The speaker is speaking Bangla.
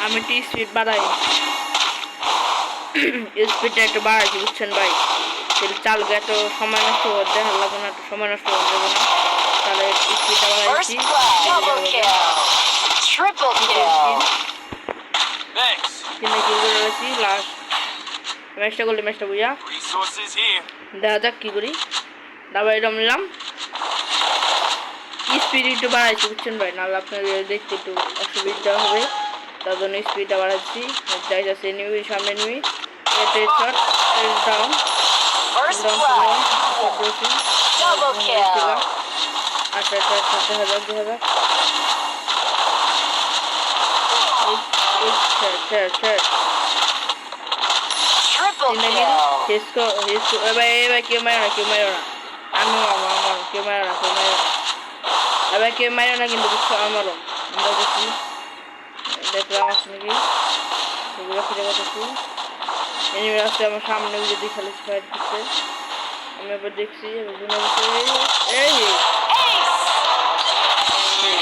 আমি একটু স্পিড বাড়াই, স্পিডটা একটু বাড়াইছি বুঝছেন ভাই। চালকে এত সময় নষ্ট করতে ভালো লাগবে না, একটু সময় নষ্ট করতে দেবো না, তাহলে স্পিডটা বাড়াইছি। কিনে কিল করে রয়েছি লাস্ট ম্যাচটা করলে ম্যাচটা বুঝা দেখা যাক কি করি। ডাবাই দম নিলাম, স্পিড একটু বাড়াইছি বুঝছেন ভাই, নাহলে আপনাদের দেখতে একটু অসুবিধা হবে, তার জন্য স্পিডটা বাড়াচ্ছি। যাই যাচ্ছে নিবি সামনে নিবি শট ডাউন আচ্ছা আচ্ছা আচ্ছা দেখা যাক দেখা যাক। কেউ মারো না, কেউ মারো না, আমি আমার কেউ মারো না, কেউ মারো না, এবার কেউ মারো না কিন্তু বুঝছো আমারও। আমরা দেখি দেখলাম আছে নাকি সেগুলো ফিরে পাচ্ছি, এনিমি আসছে আমার সামনে যদি খালি ফায়ার করছে, আমি আবার দেখছি এই